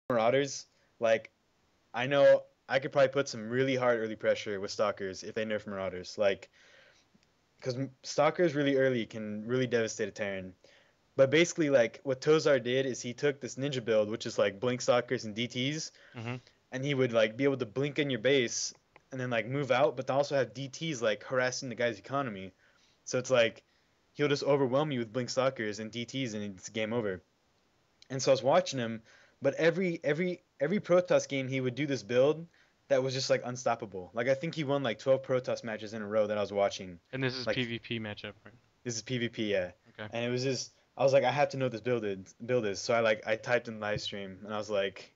Marauders, like I know I could probably put some really hard early pressure with Stalkers if they nerf Marauders, like because Stalkers really early can really devastate a Terran. But basically, like what Tozar did is he took this ninja build, which is like blink Stalkers and DTs, Mm-hmm. and he would like be able to blink in your base and then like move out, but also have DTs like harassing the guy's economy. So it's like he'll just overwhelm you with blink Stalkers and DTs, and it's game over. And so I was watching him, but every Protoss game he would do this build that was just like unstoppable. Like I think he won like 12 Protoss matches in a row that I was watching. And this is Like PvP matchup, right? this is PvP, yeah. Okay. And it was just I was like I have to know what this build is. So I typed in live stream and I was like,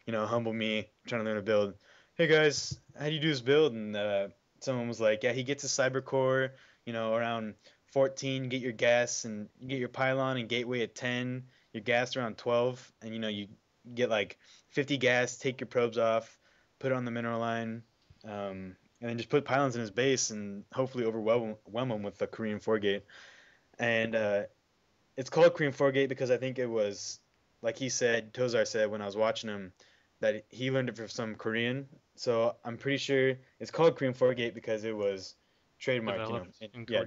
humble me trying to learn a build. Hey guys, how do you do this build? And someone was like, yeah, he gets a cyber core, around 14, get your gas and you get your pylon and gateway at 10, your gas around 12, and you get like 50 gas, take your probes off, put it on the mineral line, and then just put pylons in his base and hopefully overwhelm him with the Korean 4 gate. And it's called Korean 4 gate because I think it was, like he said, Tozar said when I was watching him, that he learned it from some Korean. So I'm pretty sure it's called Korean 4 gate because it was trademarked, Developed in yeah, Korea.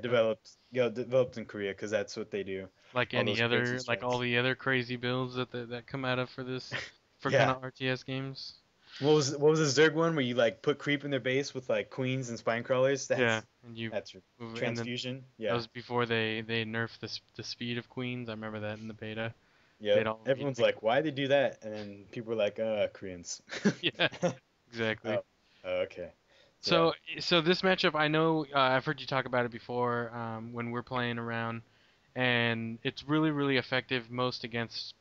developed in Korea because that's what they do. Like All those any crazy other, like all strats. the other crazy builds that come out of for kind Yeah. of RTS games. What was the Zerg one where you like put creep in their base with like queens and spine crawlers? Yeah, That's and you that's move, and then transfusion. that Yeah. was before they nerfed the speed of queens. I remember that in the beta. They'd Yep. all be Everyone's like, like, why they do that? And then people are like, Koreans. yeah, exactly. Oh, okay. Yeah. So this matchup, I know I've heard you talk about it before when we're playing around, and it's really effective most against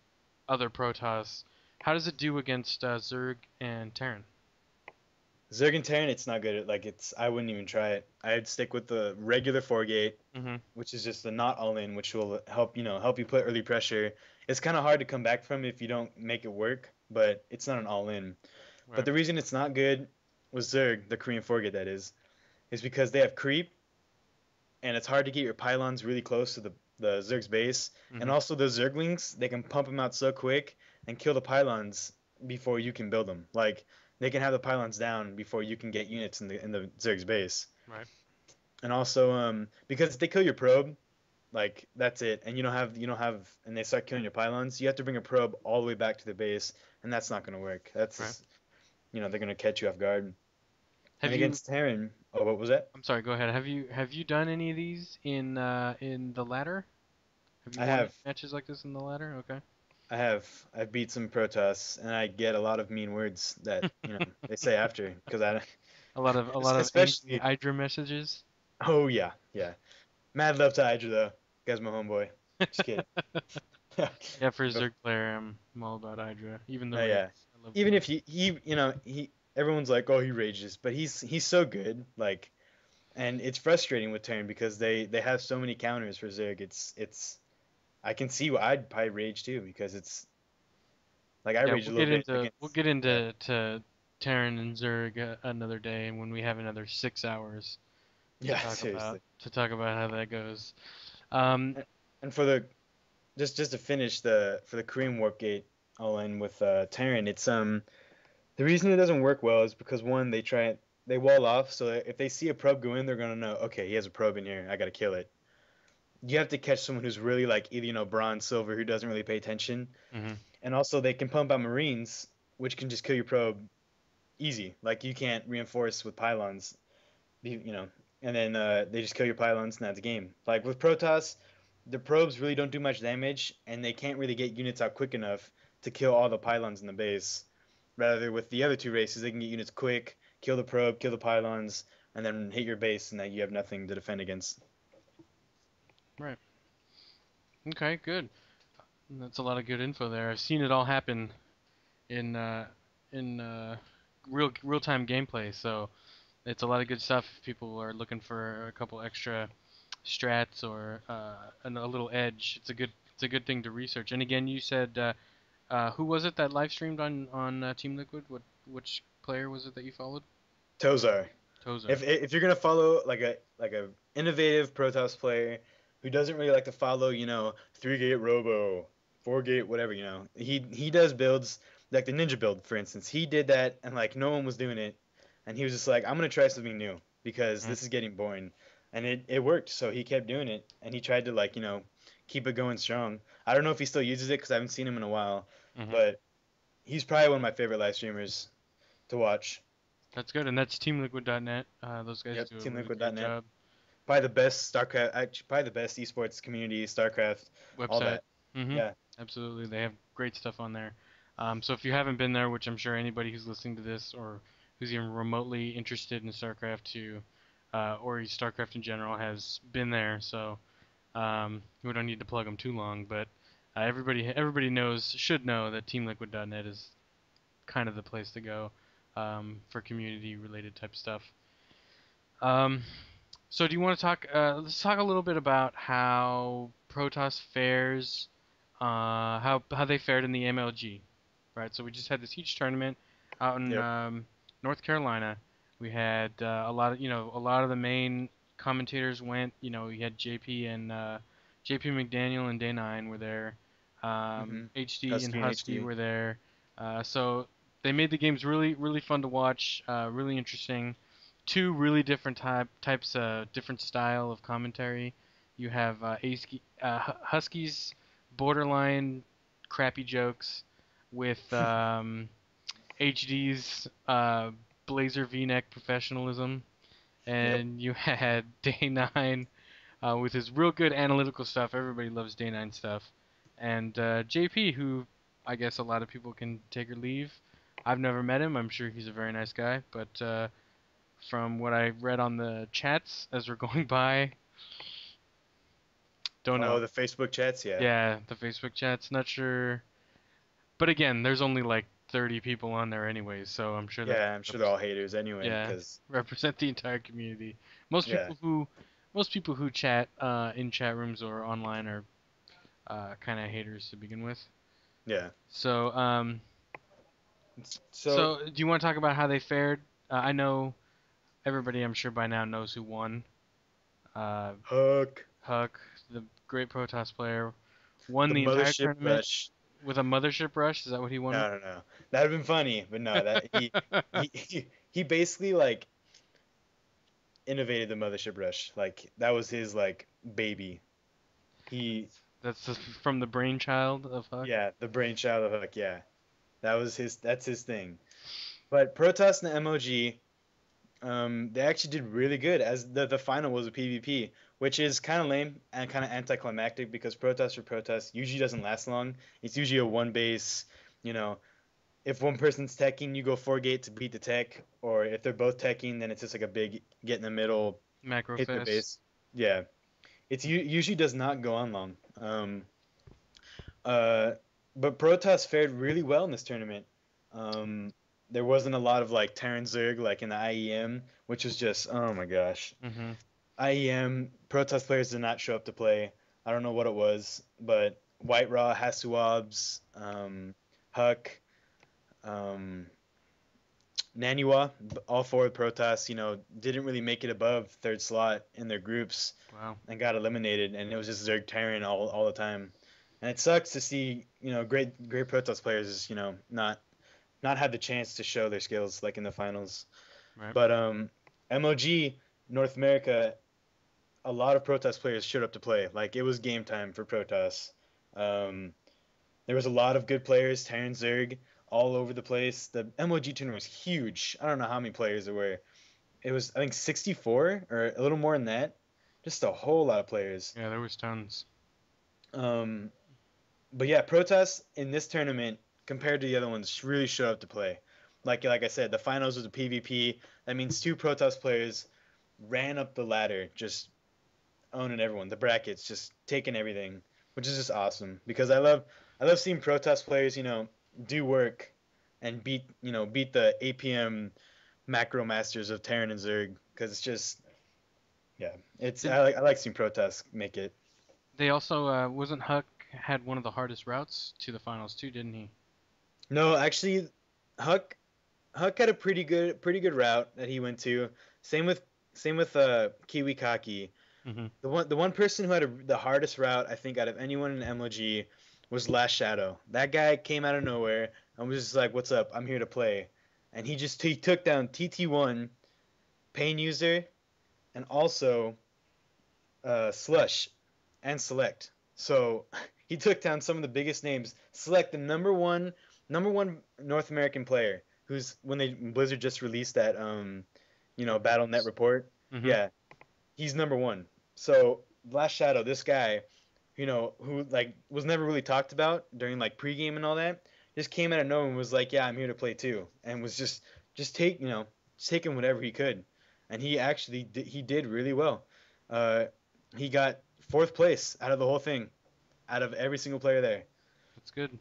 other Protoss. How does it do against Zerg and Terran? Zerg and Terran, it's not good. Like I wouldn't even try it. I'd stick with the regular 4 gate, Mm-hmm. which is just the not all in, which will help you put early pressure. It's kind of hard to come back from if you don't make it work, but it's not an all in. But Right. the reason it's not good with Zerg, the Korean 4 gate that is because they have creep, and it's hard to get your pylons really close to the Zerg's base. And Mm-hmm. also the Zerglings, they can pump them out so quick and kill the pylons before you can build them. Like they can have the pylons down before you can get units in the Zerg's base. Right. And also because if they kill your probe, like that's it, and you don't have and they start killing your pylons, you have to bring a probe all the way back to the base, and that's not going to work. That's Right. just, they're going to catch you off guard. And Have you? against Terran, oh, what was that? I'm sorry. Go ahead. Have you done any of these in the ladder? Have you I won any have. matches like this in the ladder? Okay. I have. I've beat some Protoss, and I get a lot of mean words that they say after because A lot of angry especially. Hydra messages. Oh yeah, yeah. Mad love to Hydra though. Guy's my homeboy. Just kidding. Yeah, for a But Zerg player, I'm all about Hydra. Even the no, raids. yeah. I love the Even if raids. he everyone's like, oh, he rages, but he's so good. Like, and it's frustrating with Turn because they have so many counters for Zerg. It's I can see why I'd probably rage too because it's like I Yeah, rage a little bit we'll against. get Yeah. into to Terran and Zerg another day when we have another 6 hours Yeah, seriously. to talk about how that goes. Um, And and for the just to finish for the Korean Warp Gate all in with Terran, it's the reason it doesn't work well is because one they wall off, so if they see a probe go in, they're gonna know, okay, he has a probe in here, I gotta kill it. You have to catch someone who's really like either bronze, silver, who doesn't really pay attention, mhm. and also they can pump out Marines, which can just kill your probe easy. Like you can't reinforce with pylons, and then they just kill your pylons and that's the game. Like with Protoss, the probes really don't do much damage, and they can't really get units out quick enough to kill all the pylons in the base. Rather, with the other two races, they can get units quick, kill the probe, kill the pylons, and then hit your base, and that you have nothing to defend against. Right. Okay, good. That's a lot of good info there. I've seen it all happen in real time gameplay, so it's a lot of good stuff if people are looking for a couple extra strats or a little edge. It's a good thing to research. And again, you said who was it that live streamed on Team Liquid? Which player was it that you followed? Tozar. Tozer. If you're gonna follow like a innovative Protoss player who doesn't really like to follow 3 gate Robo, 4 gate whatever he does builds like the ninja build, for instance. He did that, and like no one was doing it, and he was just like, I'm gonna try something new because Mm. this is getting boring, and it worked. So he kept doing it, and he tried to like keep it going strong. I don't know if he still uses it because I haven't seen him in a while, Hmm. but he's probably one of my favorite live streamers to watch. That's good, and that's TeamLiquid.net. Those guys Yep, do a really great TeamLiquid.net. job. Probably the best StarCraft, actually, probably the best esports community, StarCraft, all Website. that. Hmm. Yeah, Absolutely, they have great stuff on there. So if you haven't been there, which I'm sure anybody who's listening to this or who's even remotely interested in StarCraft 2 or StarCraft in general has been there, so we don't need to plug them too long. But everybody should know that TeamLiquid.net is kind of the place to go for community related type stuff. Um, so do you want to talk? Let's talk a little bit about how Protoss fares, how they fared in the MLG, right? So we just had this huge tournament out in yep. North Carolina. We had a lot of the main commentators went. We had JP McDaniel and Day9 were there. Mhm. HD and Husky and Husky HD. were there. So they made the games really, really fun to watch. Really interesting. Two really different types, different style of commentary. You have Husky's borderline crappy jokes with HD's blazer V-neck professionalism, Yep. and you had Day Nine with his real good analytical stuff. Everybody loves Day Nine stuff, and JP, who I guess a lot of people can take or leave. I've never met him. I'm sure he's a very nice guy, but from what I read on the chats as we're going by, don't know. Oh, the Facebook chats, yeah. Yeah, the Facebook chats, not sure. But again, there's only like 30 people on there anyways, so I'm sure that Yeah, I'm sure they're all haters anyway, yeah, cause represent the entire community. Most yeah, people who most people who chat in chat rooms or online are kind of haters to begin with. yeah. So So so do you want to talk about how they fared? I know everybody, I'm sure by now knows who won. Uh, Hook, Huck, the great Protoss player, won the the entire mothership tournament rush. with a mothership rush. Is that what he won No, no, no. That'd have been funny, but no, that with? he basically like innovated the mothership rush. Like that was his like baby. He From the brainchild of Huck. yeah, the brainchild of Hook. Yeah, that's his thing. But Protoss and the MLG, they actually did really good as the final was a PvP, which is kind of lame and kind of anticlimactic because Protoss usually doesn't last long. It's usually a one base, you know, if one person's teching, you go 4 gate to beat the tech, or if they're both teching, then it's just like a big get in the middle, Macro hit their Fest. base. Yeah, usually does not go on long. Uh, but Protoss fared really well in this tournament. Um, there wasn't a lot of like Terran Zerg like in the IEM, which was just oh my gosh. Hmm. IEM Protoss players did not show up to play. I don't know what it was, but White Raw, Hasuabs, Huck, um, Naniwa, all four of Protoss, didn't really make it above third slot in their groups Wow. and got eliminated, and it was just Zerg Terran all the time. And it sucks to see, great Protoss players, not have the chance to show their skills like in the finals. Right. But MLG North America, a lot of Protoss players showed up to play. Like it was game time for Protoss. Um, there was a lot of good players, Terran Zerg, all over the place. The MLG tournament was huge. I don't know how many players there were. It was I think 64 or a little more than that. Just a whole lot of players. Yeah, there was tons. Um, but yeah, Protoss in this tournament compared to the other ones really showed up to play. Like I said, the finals was a PvP. That means two Protoss players ran up the ladder, just owning everyone. The brackets, just taking everything, which is just awesome because I love seeing Protoss players, do work and beat the APM macro masters of Terran and Zerg because it's just yeah, it's Did I like seeing Protoss make it. they also wasn't Huck had one of the hardest routes to the finals too, didn't he? No, actually, Huck Huck had a pretty good route that he went to. Same with Kiwi Kaki. Hmm. The one person who had the hardest route I think out of anyone in MLG was Last Shadow. That guy came out of nowhere, and was just like, "What's up? I'm here to play." And he took down TT1, Pain User, and also Slush and Select. So he took down some of the biggest names. Select the number one North American player who's when they Blizzard just released that BattleNet report. Mm-hmm. Yeah, he's number one. So Last Shadow, this guy, who like was never really talked about during like pregame and all that, just came out of nowhere and was like, "Yeah, I'm here to play too," and was just taking whatever he could, and he did really well. Uh, he got fourth place out of the whole thing, out of every single player there. That's good.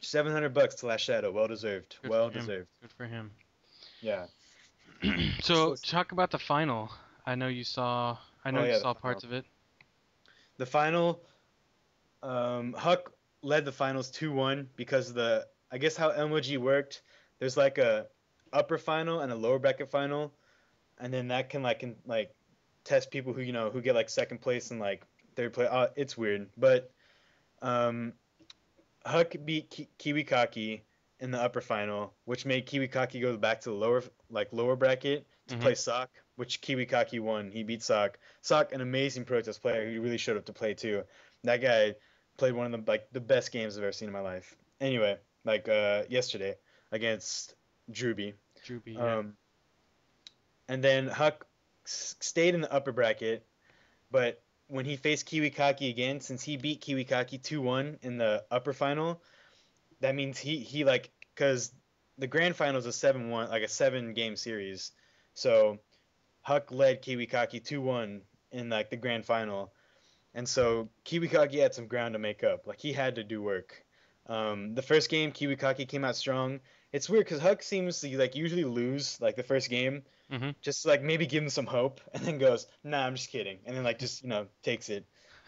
$700 to Last Shadow, well deserved, Good well for him. deserved. Good for him. Yeah. So talk about the final. I know you saw. I know Oh you yeah, saw parts of it. the final. Huck led the finals 2-1 because of I guess how MLG worked. There's like a upper final and a lower bracket final, and then that can test people who get like second place and like third place. It's weird, but um, Huck beat Kiwikaki in the upper final, which made Kiwikaki go back to the lower bracket to Mm-hmm. play Sock, which Kiwikaki won. He beat Sock. Sock, an amazing Protoss player who really showed up to play too. That guy played one of the best games I've ever seen in my life. Anyway, yesterday against Druby. Droopy, yeah. Um, and then Huck stayed in the upper bracket, but when he faced Kiwikaki again, since he beat Kiwikaki 2-1 in the upper final, that means he like because the grand final is a 7-1, like a 7 game series. So Huck led Kiwikaki 2-1 in like the grand final, and so Kiwikaki had some ground to make up. Like he had to do work. The first game Kiwikaki came out strong. It's weird because Huck seems to like usually lose like the first game, Mm-hmm. just like maybe give him some hope, and then goes, "Nah, I'm just kidding," and then like just takes it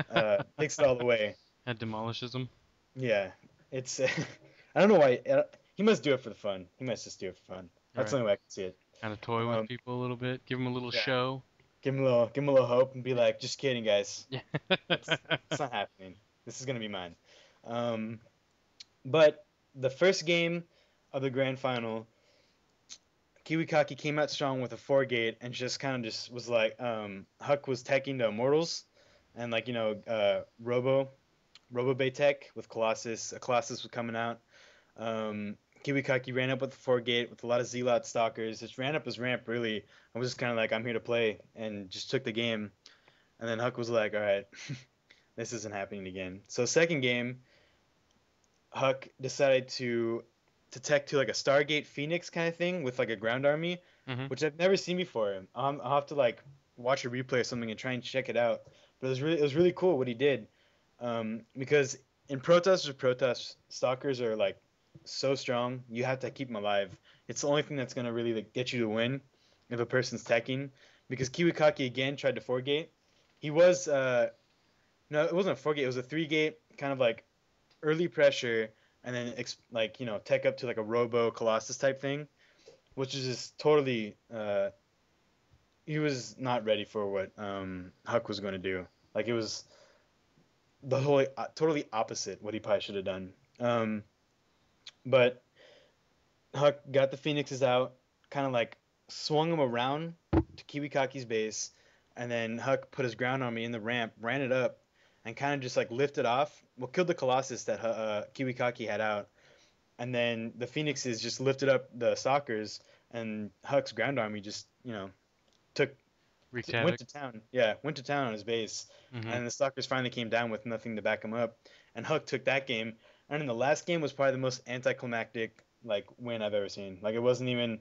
all the way. That demolishes him. Yeah, it's I don't know why he must do it for the fun. He must just do it for fun. All That's the right. only way I can see it. Kind of toy with Um, people a little bit. Give them a little yeah, show. give him a little hope and be like, just kidding, guys. Yeah. It's not happening. This is gonna be mine. Um, but the first game of the grand final, Kiwikaki came out strong with a 4 gate and just kind of just was like, Huck was teching the Immortals, and Robo Bay tech with Colossus. A Colossus was coming out. Kiwikaki ran up with the 4 gate with a lot of Zealot stalkers. Just ran up his ramp really. I was just kind of like, I'm here to play, and just took the game. And then Huck was like, all right, this isn't happening again. So second game, Huck decided to tech to like a Stargate Phoenix kind of thing with like a ground army, Mm-hmm. which I've never seen before. I'll have to like watch a replay or something and try and check it out. But it was really cool what he did, because in Protoss stalkers are like so strong. You have to keep them alive. It's the only thing that's gonna really like, get you to win if a person's teching. Because Kiwikaki again tried to 4 gate. He was no, it wasn't a 4 gate. It was a 3 gate kind of like early pressure, and then tech up to like a Robo Colossus type thing, which is just totally he was not ready for what Huck was going to do. Like it was the whole totally opposite what he probably should have done. But Huck got the Phoenixes out, kind of like swung them around to Kiwikaki's base, and then Huck put his ground army in the ramp, ran it up, and kind of just like lifted off. Well, killed the Colossus that Kiwikaki had out, and then the Phoenixes just lifted up the Stalkers, and Huck's ground army just took Wreaked went havoc. to town. Yeah, went to town on his base, Mm-hmm. and the Stalkers finally came down with nothing to back him up, and Huck took that game. And then the last game was probably the most anticlimactic like win I've ever seen. Like it wasn't even